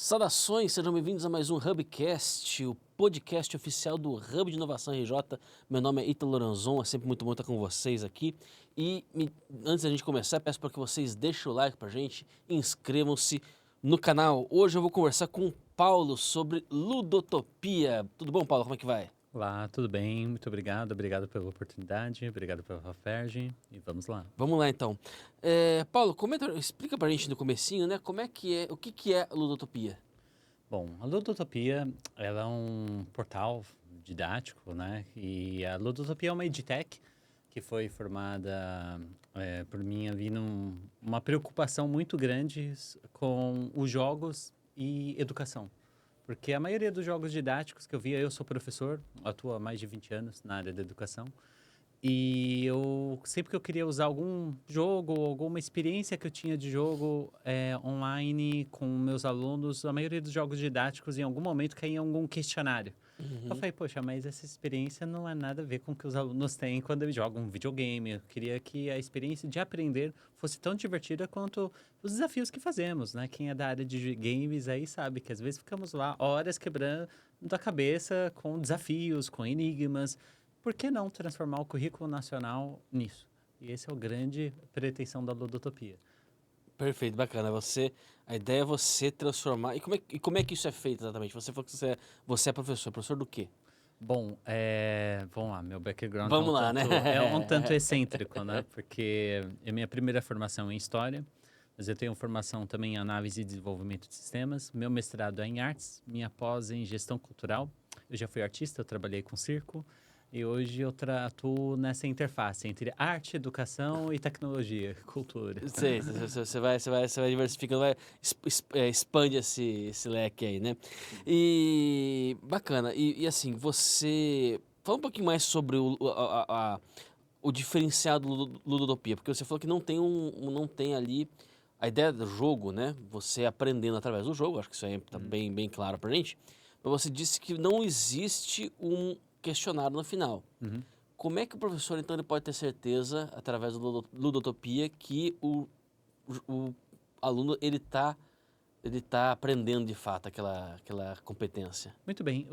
Saudações, sejam bem-vindos a mais um Hubcast, o podcast oficial do Hub de Inovação RJ. Meu nome é Ítalo Loranzon, é sempre muito bom estar com vocês aqui. Antes da gente começar, peço para que vocês deixem o like pra gente, inscrevam-se no canal. Hoje eu vou conversar com o Paulo sobre ludotopia. Tudo bom, Paulo? Como é que vai? Olá, tudo bem? Muito obrigado. Obrigado pela oportunidade, obrigado pela Ferge e vamos lá. Vamos lá então. Paulo, explica pra gente no comecinho, né, o que que é ludotopia? Bom, a Ludotopia, ela é um portal didático, né? E a Ludotopia é uma edtech que foi formada por mim havendo uma preocupação muito grande com os jogos e educação. Porque a maioria dos jogos didáticos que eu via, eu sou professor, atuo há mais de 20 anos na área da educação. E eu sempre que eu queria usar algum jogo, alguma experiência que eu tinha de jogo online com meus alunos, a maioria dos jogos didáticos em algum momento caía em algum questionário. Eu Uhum. falei, poxa, mas essa experiência não é nada a ver com o que os alunos têm quando eles jogam um videogame. Eu queria que a experiência de aprender fosse tão divertida quanto os desafios que fazemos, né? Quem é da área de games aí sabe que às vezes ficamos lá horas quebrando a cabeça com desafios, com enigmas. Por que não transformar o currículo nacional nisso? E esse é o grande pretensão da Ludotopia. Perfeito, bacana. A ideia é você transformar. E como é que isso é feito exatamente? Você falou que você é professor. Professor do quê? Bom, vamos lá, meu background Vamos lá, né? é um tanto excêntrico, né? Porque é minha primeira formação em História, mas eu tenho formação também em Análise e Desenvolvimento de Sistemas. Meu mestrado é em Artes, minha pós é em Gestão Cultural. Eu já fui artista, eu trabalhei com circo. E hoje eu atuo nessa interface entre arte, educação e tecnologia, cultura. Sei, você vai diversificando, expande esse leque aí, né? E bacana. E assim, você fala um pouquinho mais sobre o diferencial do Ludotopia, porque você falou que não tem ali a ideia do jogo, né? Você aprendendo através do jogo, acho que isso aí tá Uhum. bem claro pra gente. Mas você disse que não existe um questionário no final. Uhum. Como é que o professor, então, ele pode ter certeza, através do Ludotopia, que o aluno ele tá aprendendo de fato aquela competência? Muito bem.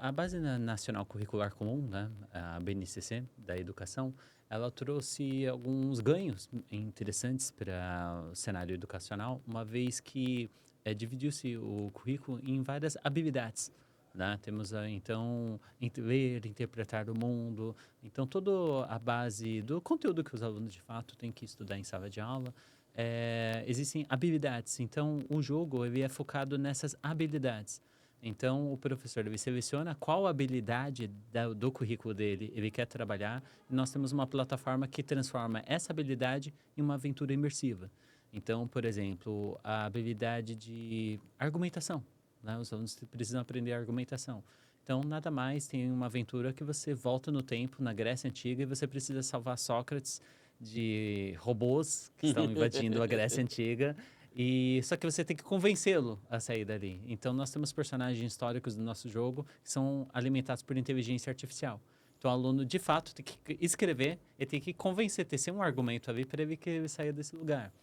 A Base Nacional Curricular Comum, né, a BNCC, da educação, ela trouxe alguns ganhos interessantes para o cenário educacional, uma vez que dividiu-se o currículo em várias habilidades. Né? Temos, então, ler, interpretar o mundo. Então, toda a base do conteúdo que os alunos, de fato, têm que estudar em sala de aula, existem habilidades. Então, o jogo ele é focado nessas habilidades. Então, o professor ele seleciona qual habilidade do currículo dele ele quer trabalhar e nós temos uma plataforma que transforma essa habilidade em uma aventura imersiva. Então, por exemplo, a habilidade de argumentação, né? Os alunos precisam aprender argumentação. Então, nada mais tem uma aventura que você volta no tempo, na Grécia Antiga, e você precisa salvar Sócrates de robôs que estão invadindo a Grécia Antiga e só que você tem que convencê-lo a sair dali. Então nós temos personagens históricos do nosso jogo que são alimentados por inteligência artificial. Então o aluno de fato tem que escrever e tem que convencer, ter ser um argumento ali para ele que ele saia desse lugar.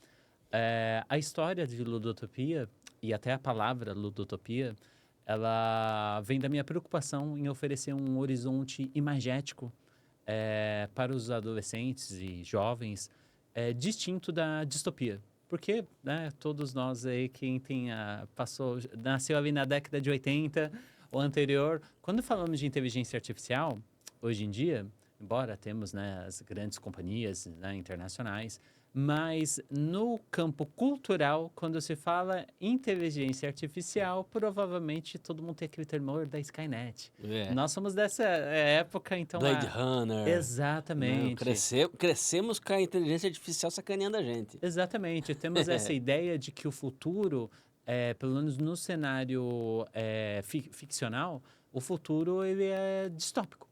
A história de ludotopia e até a palavra ludotopia, ela vem da minha preocupação em oferecer um horizonte imagético para os adolescentes e jovens distinto da distopia. Porque, né, todos nós aí, quem nasceu ali na década de 80 ou anterior, quando falamos de inteligência artificial, hoje em dia, embora temos, né, as grandes companhias, né, internacionais, mas no campo cultural, quando se fala inteligência artificial, provavelmente todo mundo tem aquele temor da Skynet. É. Nós somos dessa época, então Blade Runner, né? exatamente. Crescemos com a inteligência artificial sacaneando a gente. Exatamente. Temos essa ideia de que o futuro, pelo menos no cenário ficcional, o futuro ele é distópico.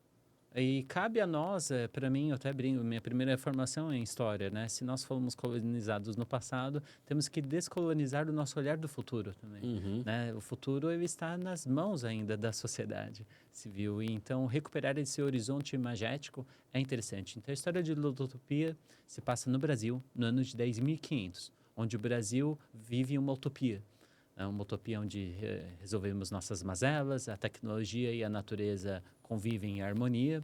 E cabe a nós, para mim, eu até brinco, minha primeira formação é em história, né? Se nós fomos colonizados no passado, temos que descolonizar o nosso olhar do futuro também, Uhum. né? O futuro ele está nas mãos ainda da sociedade civil e então recuperar esse horizonte imagético é interessante. Então a história de Ludotopia se passa no Brasil, no ano de 10.500, onde o Brasil vive uma utopia. É uma utopia onde resolvemos nossas mazelas, a tecnologia e a natureza convivem em harmonia.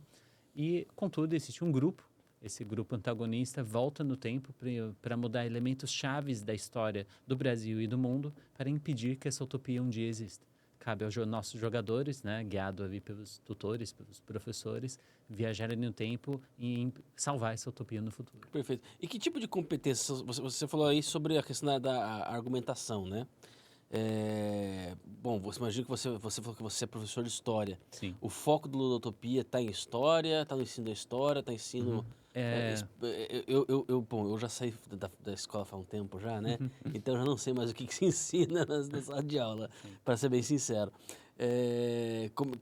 E, contudo, existe um grupo. Esse grupo antagonista volta no tempo para mudar elementos chaves da história do Brasil e do mundo para impedir que essa utopia um dia exista. Cabe aos nossos jogadores, né, guiado ali pelos tutores, pelos professores, viajarem no tempo e salvar essa utopia no futuro. Perfeito. E que tipo de competência, você falou aí sobre a questão da argumentação, né? Bom, você imagina que você falou que você é professor de história. Sim. O foco do Ludotopia está em história, está no ensino da história, está no ensino... Bom, eu já saí da escola faz um tempo já, né? Então eu já não sei mais o que se ensina na sala de aula, para ser bem sincero.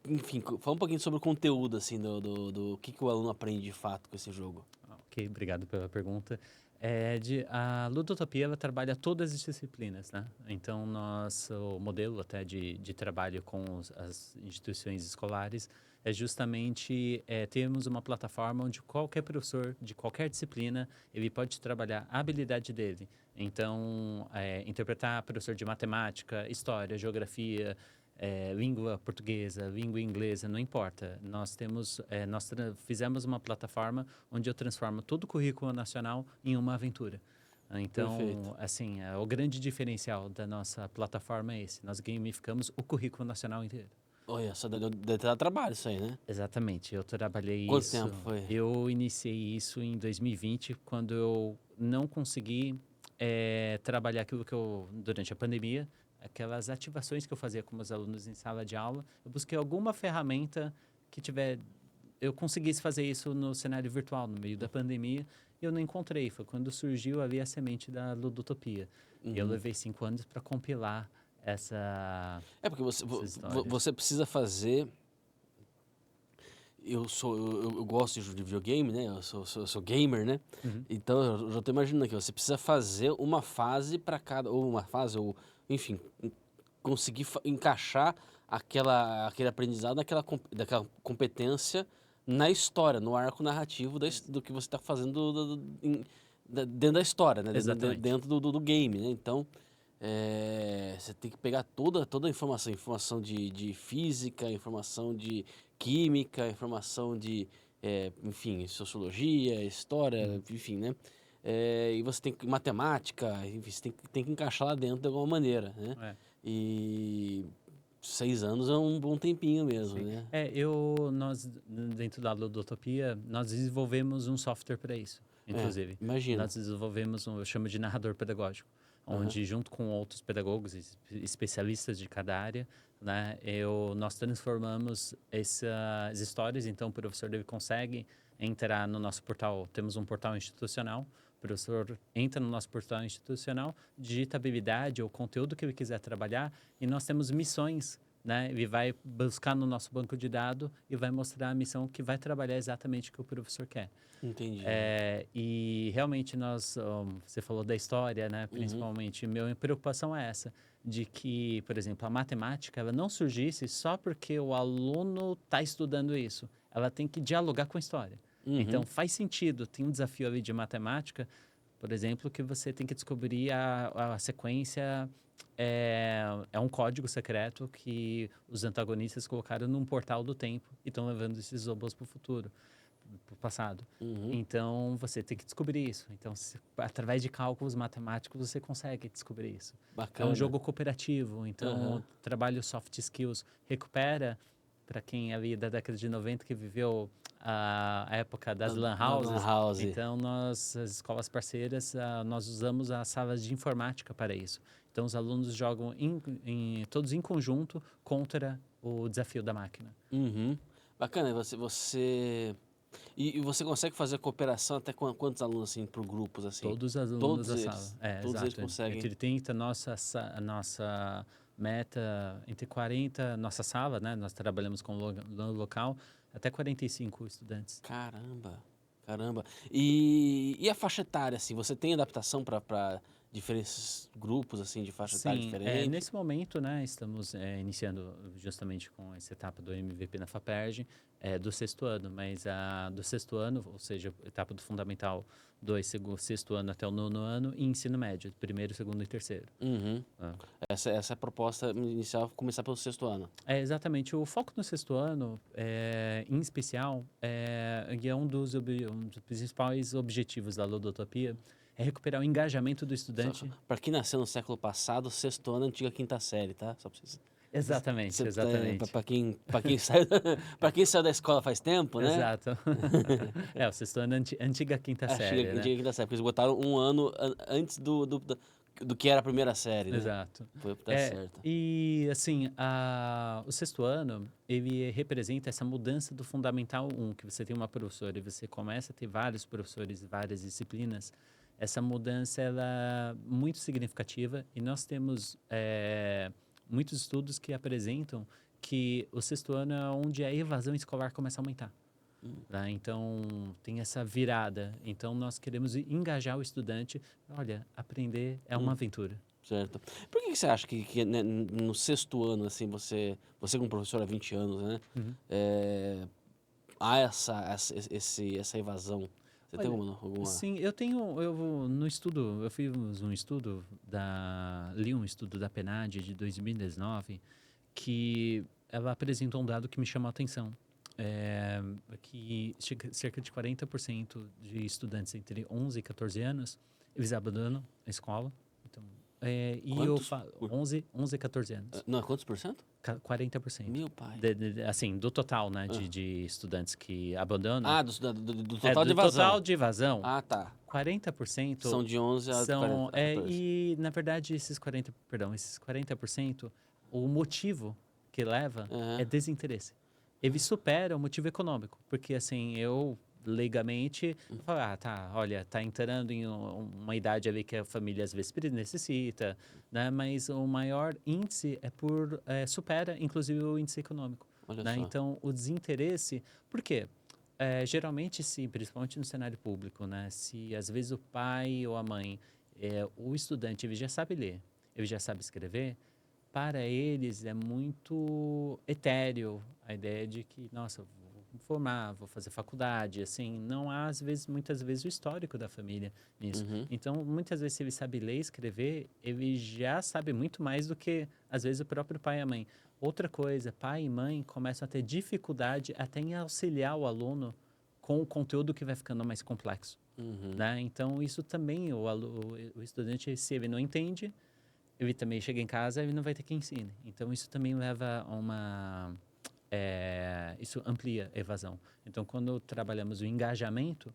Enfim, fala um pouquinho sobre o conteúdo, assim, do que o aluno aprende de fato com esse jogo. Ok, obrigado pela pergunta. A Ludotopia ela trabalha todas as disciplinas, né? Então, nosso modelo até de trabalho com as instituições escolares é justamente termos uma plataforma onde qualquer professor de qualquer disciplina ele pode trabalhar a habilidade dele. Então, interpretar professor de matemática, história, geografia, língua portuguesa, língua inglesa, não importa. Nós fizemos uma plataforma onde eu transformo todo o currículo nacional em uma aventura. Então, Perfeito. assim, o grande diferencial da nossa plataforma é esse. Nós gamificamos o currículo nacional inteiro. Olha, só deve dar trabalho isso aí, né? Exatamente, eu trabalhei Quanto isso. tempo foi? Eu iniciei isso em 2020, quando eu não consegui trabalhar aquilo que durante a pandemia, aquelas ativações que eu fazia com meus alunos em sala de aula. Eu busquei alguma ferramenta que eu conseguisse fazer isso no cenário virtual, no meio da pandemia, e eu não encontrei. Foi quando surgiu ali a semente da Ludotopia. E eu levei 5 anos para compilar Porque essas histórias. você precisa fazer... Eu gosto de videogame, né? Eu sou gamer, né? Então eu já tô imaginando aqui, você precisa fazer uma fase para cada, ou uma fase, ou enfim, conseguir encaixar aquele aprendizado daquela competência na história, no arco narrativo do que você está fazendo dentro da história, né? Exatamente. Dentro do game, né? Então você tem que pegar toda a informação de física, informação de química, informação enfim, sociologia, história, enfim, né? E você tem que matemática, enfim, você tem que encaixar lá dentro de alguma maneira, né? E 6 anos é um bom tempinho mesmo, Sim. né? Nós, dentro da Ludotopia, nós desenvolvemos um software para isso, inclusive. Imagino. Nós desenvolvemos eu chamo de narrador pedagógico, onde, junto com outros pedagogos e especialistas de cada área, né, nós transformamos essas histórias. Então, o professor ele consegue entrar no nosso portal, temos um portal institucional, o professor entra no nosso portal institucional, digita a habilidade ou conteúdo que ele quiser trabalhar, e nós temos missões, né? Ele vai buscar no nosso banco de dados e vai mostrar a missão que vai trabalhar exatamente o que o professor quer. Entendi. E realmente você falou da história, né? Principalmente, minha preocupação é essa, de que, por exemplo, a matemática, ela não surgisse só porque o aluno está estudando isso. Ela tem que dialogar com a história. Então, faz sentido, tem um desafio ali de matemática, por exemplo, que você tem que descobrir a sequência. É um código secreto que os antagonistas colocaram num portal do tempo e estão levando esses robôs para o futuro, para o passado. Então, você tem que descobrir isso. Então, através de cálculos matemáticos, você consegue descobrir isso. Bacana. É um jogo cooperativo, então o trabalho soft skills recupera, para quem ali da década de 90 que viveu a época das LAN houses. Então, as escolas parceiras, nós usamos as salas de informática para isso. Então, os alunos jogam todos em conjunto contra o desafio da máquina. Bacana, e você consegue fazer cooperação até quantos alunos, assim, por grupos, assim? Todos os alunos da sala. Todos Exato. eles conseguem. Entre 30, a nossa meta, entre 40, nossa sala, né? Nós trabalhamos com no local, até 45 estudantes. Caramba. E a faixa etária, assim, você tem adaptação para diferentes grupos, assim, de faixa etária Sim, diferente? nesse momento, né, estamos iniciando justamente com essa etapa do MVP na FAPERJ, do sexto ano, mas a do sexto ano, ou seja, etapa do Fundamental 2, sexto ano até o nono ano, e ensino médio, primeiro, segundo e terceiro. Uhum. Ah. Essa é a proposta inicial, começar pelo sexto ano. Exatamente. O foco no sexto ano, em especial, e é um dos principais objetivos da Ludotopia, é recuperar o engajamento do estudante. Para quem nasceu no século passado, sexto ano, antiga quinta série, tá? Só pra vocês... Exatamente, exatamente. Para quem saiu, para quem saiu da escola faz tempo, né? Exato. O sexto ano, antiga quinta série, né? Antiga quinta série, porque eles botaram um ano antes do que era a primeira série, né? Exato. Foi, tá certo. E assim, o sexto ano, ele representa essa mudança do Fundamental 1, que você tem uma professora e você começa a ter vários professores, várias disciplinas. Essa mudança, ela é muito significativa e nós temos muitos estudos que apresentam que o sexto ano é onde a evasão escolar começa a aumentar. Né? Então, tem essa virada. Então, nós queremos engajar o estudante. Olha, aprender é uma aventura. Certo. Por que você acha que né, no sexto ano, assim, você como professor há 20 anos, né? Há essa evasão? Você tem Olha, alguma... sim, eu fiz um estudo li um estudo da PNAD de 2019 que ela apresentou um dado que me chamou a atenção. Que cerca de 40% de estudantes entre 11 e 14 anos, eles abandonam a escola. Então, Quantos? 11 e 14 anos. Não, quantos por cento? 40%. Meu pai. Assim, do total, né, de estudantes que abandonam. Ah, do total de do evasão. total de evasão, Ah, tá. 40% São de 11 a 40, 14. e, na verdade, esses 40%, o motivo que leva é desinteresse. Ele supera o motivo econômico, porque assim, eu legalmente falo, tá, olha, tá entrando em uma idade ali que a família às vezes necessita, né? Mas o maior índice supera, inclusive, o índice econômico. Olha Né? só. Então, o desinteresse, por quê? Geralmente, sim, principalmente no cenário público, né? Se às vezes o pai ou a mãe, o estudante, ele já sabe ler, ele já sabe escrever, para eles é muito etéreo a ideia de que, nossa, vou me formar, vou fazer faculdade, assim, não há, muitas vezes, o histórico da família nisso. Então, muitas vezes, se ele sabe ler e escrever, ele já sabe muito mais do que, às vezes, o próprio pai e a mãe. Outra coisa, pai e mãe começam a ter dificuldade até em auxiliar o aluno com o conteúdo que vai ficando mais complexo. Né? Então, isso também, o estudante, se ele não entende, ele também chega em casa e não vai ter quem ensine. Então, isso também leva a isso amplia a evasão. Então, quando trabalhamos o engajamento,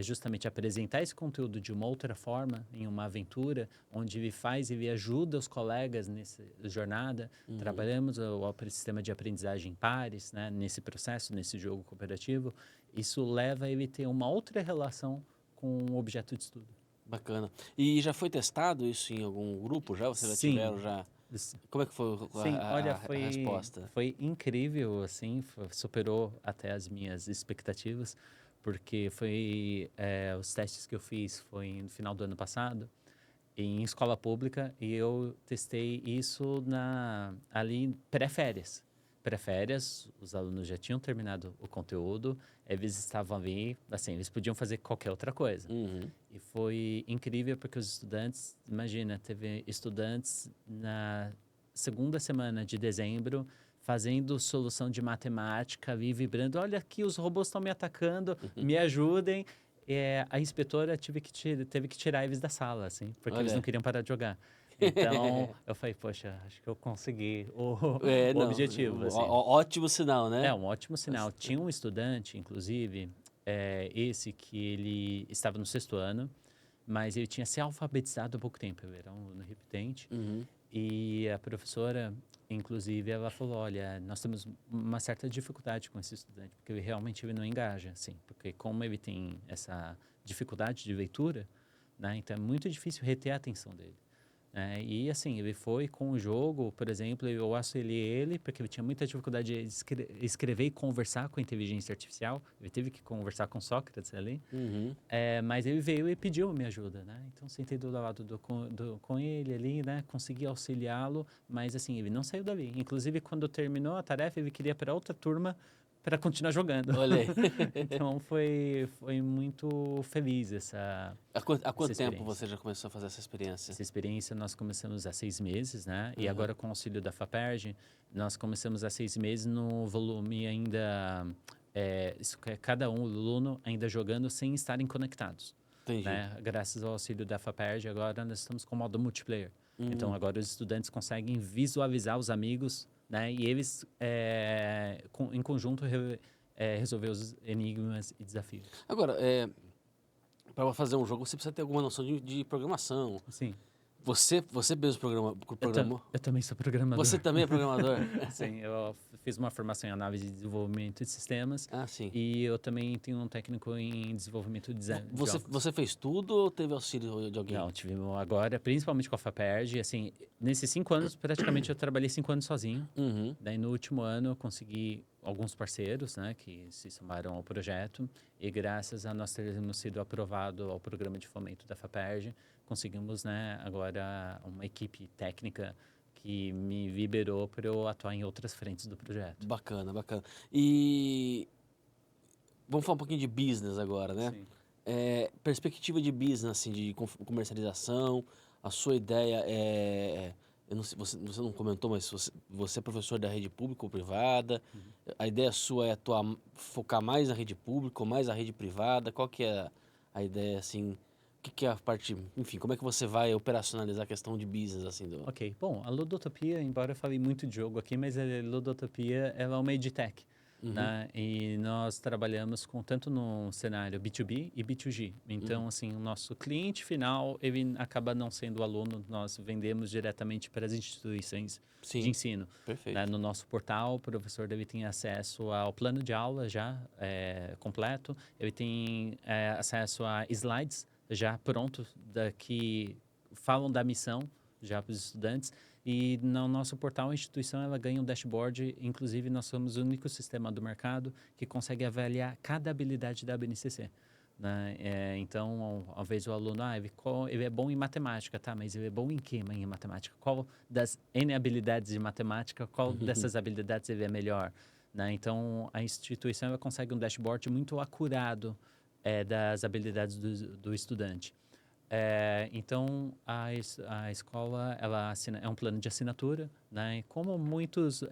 justamente apresentar esse conteúdo de uma outra forma, em uma aventura, onde ele ajuda os colegas nessa jornada. Trabalhamos o sistema de aprendizagem em pares, né, nesse processo, nesse jogo cooperativo. Isso leva ele a ter uma outra relação com o objeto de estudo. Bacana. E já foi testado isso em algum grupo já? Vocês já tiveram já? Como é que foi a resposta? Foi incrível, assim, superou até as minhas expectativas, porque os testes que eu fiz foi no final do ano passado, em escola pública, e eu testei isso ali pré-férias. Pré-férias, os alunos já tinham terminado o conteúdo, eles estavam ali, assim, eles podiam fazer qualquer outra coisa. E foi incrível porque os estudantes, imagina, teve estudantes na segunda semana de dezembro fazendo solução de matemática ali, vibrando, olha aqui, os robôs estão me atacando, me ajudem. A inspetora teve que tirar eles da sala, assim, porque eles não queriam parar de jogar. Então, eu falei, poxa, acho que eu consegui o objetivo. Assim. Ótimo sinal, né? Um ótimo sinal. Tinha um estudante, inclusive, esse que ele estava no sexto ano, mas ele tinha se alfabetizado há pouco tempo, ele era um aluno repetente. E a professora, inclusive, ela falou, olha, nós temos uma certa dificuldade com esse estudante, porque ele não engaja, assim, porque como ele tem essa dificuldade de leitura, né, então é muito difícil reter a atenção dele. E assim, ele foi com o jogo, por exemplo, eu auxiliei ele, porque ele tinha muita dificuldade de escrever e conversar com a inteligência artificial. Ele teve que conversar com Sócrates ali. Uhum. Mas ele veio e pediu minha ajuda, né? Então, sentei do lado com ele ali, né? Consegui auxiliá-lo, mas assim, ele não saiu dali. Inclusive, quando terminou a tarefa, ele queria para outra turma para continuar jogando. Olha aí. Então, foi muito feliz essa Há quanto tempo experiência. você já começou a fazer essa experiência? Essa experiência nós começamos há 6 meses, né? E Uhum. agora com o auxílio da FAPERJ, nós começamos há 6 meses no volume ainda... cada aluno ainda jogando sem estarem conectados. Entendi. Né? Graças ao auxílio da FAPERJ, agora nós estamos com o modo multiplayer. Então, agora os estudantes conseguem visualizar os amigos, né? E eles, em conjunto, resolver os enigmas e desafios. Agora, para fazer um jogo, você precisa ter alguma noção de programação. Sim. Você mesmo programou? Eu também sou programador. Você também é programador? Sim, eu fiz uma formação em análise de desenvolvimento de sistemas. Ah, sim. E eu também tenho um técnico em desenvolvimento de design. Você fez tudo ou teve auxílio de alguém? Não, tivemos agora, principalmente com a FAPERJ, assim, nesses 5 anos, praticamente eu trabalhei 5 anos sozinho. Uhum. Daí no último ano eu consegui alguns parceiros, né, que se somaram ao projeto e graças a nós termos sido aprovado ao programa de fomento da FAPERJ, conseguimos, né, agora uma equipe técnica que me liberou para eu atuar em outras frentes do projeto. Bacana, bacana. E vamos falar um pouquinho de business agora, né? Sim. Perspectiva de business, assim, de comercialização, a sua ideia eu não sei, você não comentou, mas você é professor da rede pública ou privada? A ideia sua é focar mais na rede pública ou mais na rede privada? Qual que é a ideia, assim, o que é a parte, enfim, como é que você vai operacionalizar a questão de business, assim, Ok, bom, a Ludotopia, embora eu falei muito de jogo aqui, mas a Ludotopia ela é uma edtech, né? E nós trabalhamos tanto no cenário B2B e B2G. Então, assim, o nosso cliente final, ele acaba não sendo o aluno, nós vendemos diretamente para as instituições Sim, de ensino. perfeito. Né? No nosso portal, o professor dele tem acesso ao plano de aula já completo, ele tem acesso a slides já prontos que falam da missão já para os estudantes. E no nosso portal, a instituição ela ganha um dashboard. Inclusive, nós somos o único sistema do mercado que consegue avaliar cada habilidade da BNCC. Né? Então, ao invés do aluno, ele é bom em matemática, tá? Mas ele é bom em quê, em matemática? Qual das N habilidades de matemática, qual dessas habilidades ele é melhor? Né? Então, a instituição ela consegue um dashboard muito acurado das habilidades do estudante. Então, a escola ela é um plano de assinatura, né? E como muitas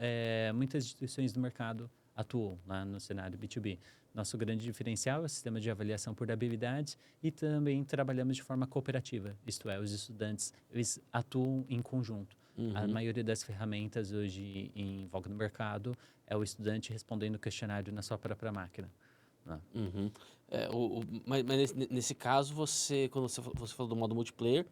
instituições do mercado atuam lá no cenário B2B. Nosso grande diferencial é o sistema de avaliação por habilidades e também trabalhamos de forma cooperativa, isto é, os estudantes eles atuam em conjunto. A maioria das ferramentas hoje em voga no mercado é o estudante respondendo o questionário na sua própria máquina. Né? Uhum. Mas nesse caso, quando você falou do modo multiplayer,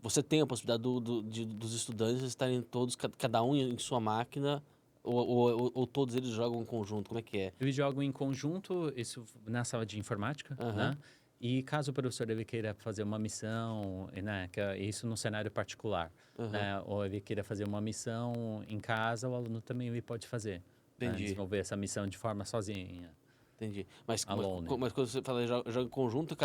você tem a possibilidade dos estudantes estarem todos, cada um em sua máquina, ou todos eles jogam em conjunto? Como é que é? Eles jogam em conjunto, isso na sala de informática, né? E caso o professor ele queira fazer uma missão, né, isso num cenário particular, né, ou ele queira fazer uma missão em casa, o aluno também ele pode fazer. Né, desenvolver essa missão de forma sozinha. Entendi. Mas Alone. quando você fala joga em conjunto,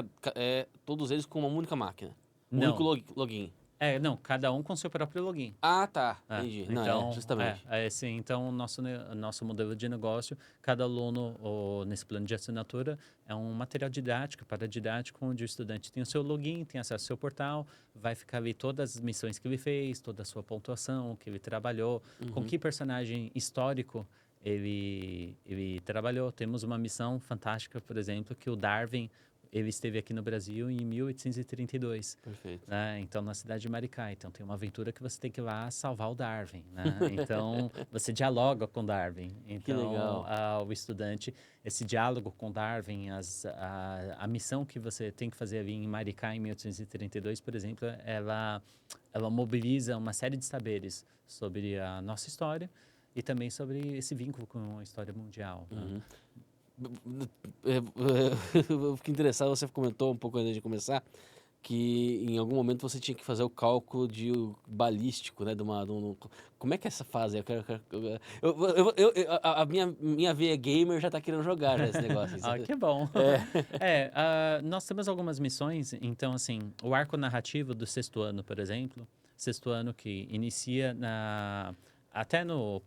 todos eles com uma única máquina? Um Não. único login? Não, cada um com seu próprio login. Ah, tá. Entendi. Então, justamente. assim, então, nosso modelo de negócio, cada aluno, nesse plano de assinatura, é um material didático, paradidático, onde o estudante tem o seu login, tem acesso ao seu portal, vai ficar ali todas as missões que ele fez, toda a sua pontuação, o que ele trabalhou, com que personagem histórico ele trabalhou. Temos uma missão fantástica, por exemplo, que o Darwin ele esteve aqui no Brasil em 1832. Perfeito. Né? Então, na cidade de Maricá. Então, tem uma aventura que você tem que ir lá salvar o Darwin. Né? Então, você dialoga com Darwin. Então, que legal. O estudante, esse diálogo com Darwin, a missão que você tem que fazer ali em Maricá, em 1832, por exemplo, ela mobiliza uma série de saberes sobre a nossa história e também sobre esse vínculo com a história mundial. Né? Eu fiquei interessado, você comentou um pouco antes de começar, que em algum momento você tinha que fazer o cálculo balístico, né? Como é que é essa fase? A minha veia gamer já tá querendo jogar já esse negócio aí, Ah, sabe? que bom. É. Nós temos algumas missões, então, assim, o arco narrativo do sexto ano, por exemplo, sexto ano que inicia até no.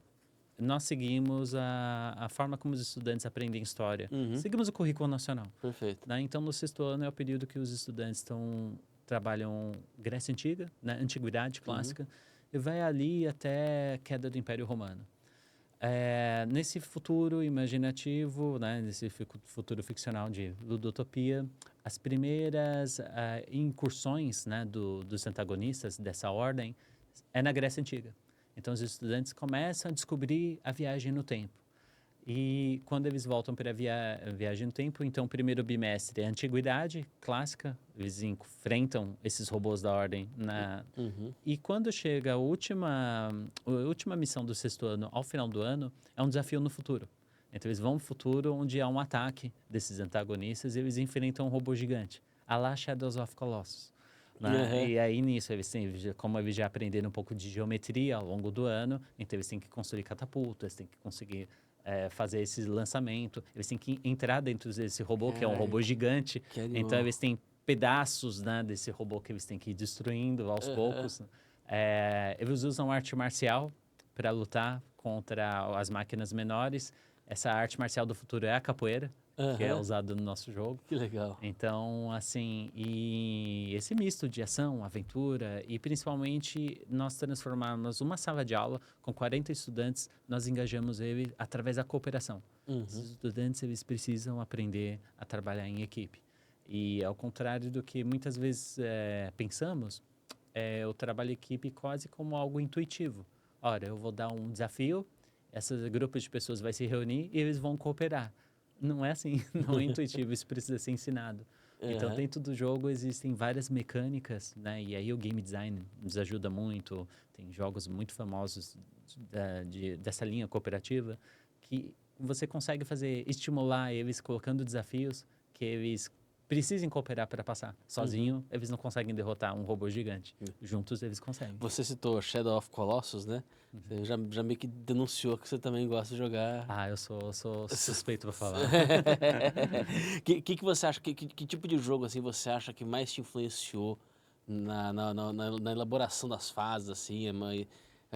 Nós seguimos a forma como os estudantes aprendem história. Uhum, Seguimos o currículo nacional. perfeito. Né? Então, no sexto ano é o período que os estudantes trabalham Grécia Antiga, né? Antiguidade Uhum, clássica, e vai ali até queda do Império Romano. Nesse futuro imaginativo, né? Nesse futuro ficcional de ludotopia, as primeiras incursões, né? Dos antagonistas dessa ordem é na Grécia Antiga. Então, os estudantes começam a descobrir a viagem no tempo. E quando eles voltam para a viagem no tempo, então o primeiro bimestre é a antiguidade clássica, eles enfrentam esses robôs da ordem uhum. e quando chega a última missão do sexto ano, ao final do ano, é um desafio no futuro. Então eles vão no futuro onde há um ataque desses antagonistas e eles enfrentam um robô gigante, a la Shadows of Colossus. Né? Aham. E aí nisso, como eles já aprenderam um pouco de geometria ao longo do ano, então eles têm que construir catapultas, têm que conseguir fazer esse lançamento, eles têm que entrar dentro desse robô, que é um Ai, robô gigante, que então animal. eles têm pedaços, né, desse robô que eles têm que ir destruindo aos Aham, poucos. Eles usam arte marcial para lutar contra as máquinas menores. Essa arte marcial do futuro é a capoeira, que é aham. usada no nosso jogo. Que legal. Então, assim, e esse misto de ação, aventura e principalmente nós transformarmos uma sala de aula com 40 estudantes, nós engajamos ele através da cooperação. Os Uhum, estudantes, eles precisam aprender a trabalhar em equipe. E ao contrário do que muitas vezes pensamos, o trabalho em equipe quase como algo intuitivo. Ora, eu vou dar um desafio, esse grupo de pessoas vai se reunir e eles vão cooperar. Não é assim, não é intuitivo, isso precisa ser ensinado. Então, aham. dentro do jogo existem várias mecânicas, né? E aí o game design nos ajuda muito. Tem jogos muito famosos dessa linha cooperativa que você consegue estimular eles colocando desafios que eles precisem cooperar para passar. Uhum. Sozinho, eles não conseguem derrotar um robô gigante. Juntos, eles conseguem. Você citou Shadow of Colossus, né? Você já meio que denunciou que você também gosta de jogar. Ah, eu sou suspeito para falar. Que você acha, que tipo de jogo assim você acha que mais te influenciou na elaboração das fases, assim?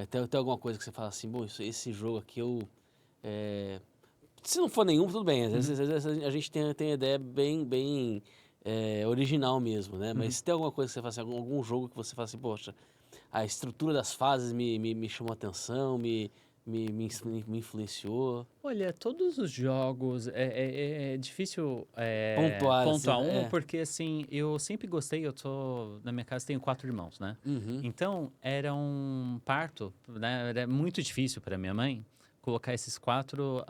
Tem alguma coisa que você fala assim, bom, esse jogo aqui é, se não for nenhum, tudo bem. Uhum, Às vezes a gente tem a ideia bem original mesmo, né? uhum. Mas tem alguma coisa que você fala assim, algum jogo que você fala assim, poxa, a estrutura das fases me chamou a atenção, me influenciou. Olha, todos os jogos é difícil Pontuar, assim, pontuar um, é. porque assim, eu sempre gostei, na minha casa tenho 4 irmãos, né? Uhum. Então, era um parto, né? Era muito difícil para minha mãe colocar esses quatro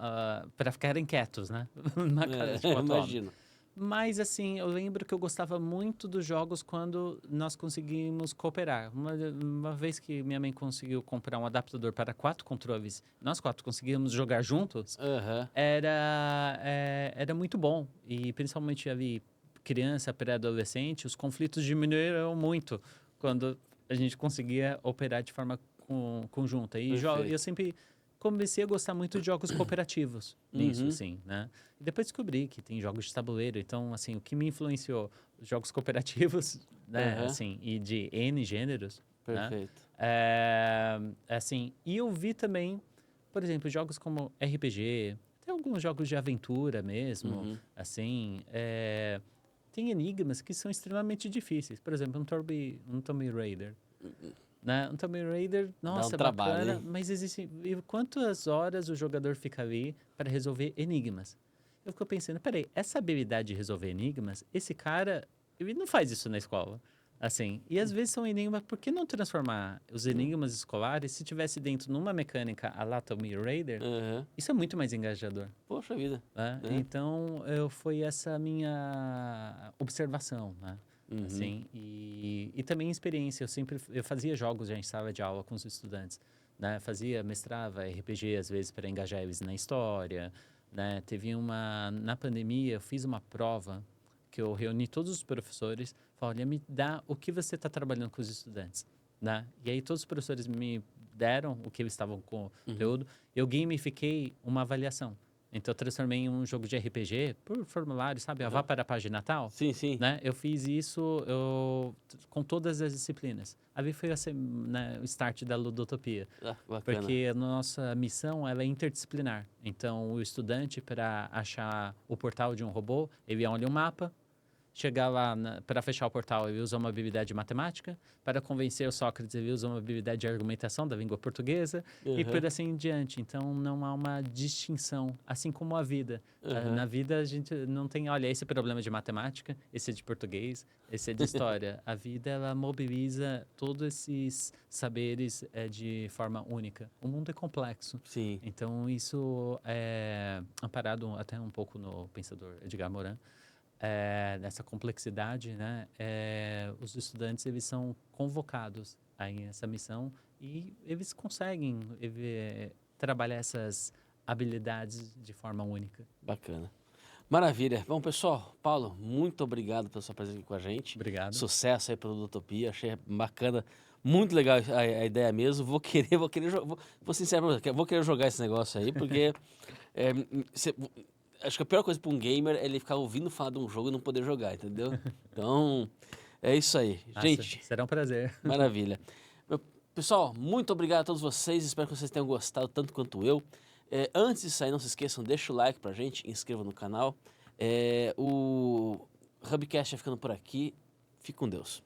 para ficarem quietos, né? Na casa de 4 homens. Imagino. Mas, assim, eu lembro que eu gostava muito dos jogos quando nós conseguimos cooperar. Uma vez que minha mãe conseguiu comprar um adaptador para 4 controles, nós 4 conseguíamos jogar juntos, Aham. era muito bom. E, principalmente ali, criança, pré-adolescente, os conflitos diminuíram muito quando a gente conseguia operar de forma conjunta. E eu Perfeito. sempre comecei a gostar muito de jogos cooperativos nisso, Uhum. assim, né? E depois descobri que tem jogos de tabuleiro. Então, assim, o que me influenciou? Os jogos cooperativos, né? Aham. Assim, e de N gêneros, né? Perfeito. Assim, e eu vi também, por exemplo, jogos como RPG, tem alguns jogos de aventura mesmo, Uhum. assim, tem enigmas que são extremamente difíceis. Por exemplo, um Tomb Raider. Né? Um Tomb Raider, Dá um nossa, é trabalho, bacana, hein? mas existem. E quantas horas o jogador fica ali para resolver enigmas? Eu fico pensando, peraí, essa habilidade de resolver enigmas, esse cara, ele não faz isso na escola. Assim, e às vezes são enigmas, por que não transformar os enigmas escolares se tivesse dentro numa mecânica a la Tomb Raider? Aham. Isso é muito mais engajador. Poxa vida. Né? Né? Então, foi essa minha observação, né? Uhum. Assim, e também experiência. Eu fazia jogos já em sala de aula com os estudantes, né? Mestrava RPG às vezes para engajar eles na história, né? Na pandemia eu fiz uma prova que eu reuni todos os professores, falei, olha, me dá o que você está trabalhando com os estudantes, né? E aí todos os professores me deram o que eles estavam com o conteúdo. Eu gamifiquei uma avaliação. Então, eu transformei em um jogo de RPG por formulário, sabe? Vá para a página tal. Sim, sim. Né? Eu fiz isso com todas as disciplinas. Ali foi assim, né, o start da Ludotopia. Ah, bacana. Porque a nossa missão ela é interdisciplinar. Então, o estudante, para achar o portal de um robô, ele olha um mapa, chegar lá para fechar o portal, ele usa uma habilidade de matemática. Para convencer o Sócrates, ele usa uma habilidade de argumentação da língua portuguesa. E por assim em diante. Então, não há uma distinção, assim como a vida. Na vida, a gente não tem, olha, esse é problema de matemática, esse é de português, esse é de história. A vida, ela mobiliza todos esses saberes de forma única. O mundo é complexo. Sim. Então, isso é amparado até um pouco no pensador Edgar Morin. Nessa complexidade, né? Os estudantes eles são convocados a essa missão e eles conseguem trabalhar essas habilidades de forma única. Bacana. Maravilha. Bom, pessoal, Paulo, muito obrigado pela sua presença aqui com a gente. Obrigado. Sucesso aí pela Ludotopia, achei bacana. Muito legal a ideia mesmo. Vou sincero pra você, vou querer jogar esse negócio aí, porque acho que a pior coisa para um gamer é ele ficar ouvindo falar de um jogo e não poder jogar, entendeu? Então, é isso aí. Gente, será um prazer. Maravilha. Pessoal, muito obrigado a todos vocês. Espero que vocês tenham gostado tanto quanto eu. Antes de sair, não se esqueçam, deixa o like pra gente, inscreva no canal. O Hubcast vai ficando por aqui. Fique com Deus.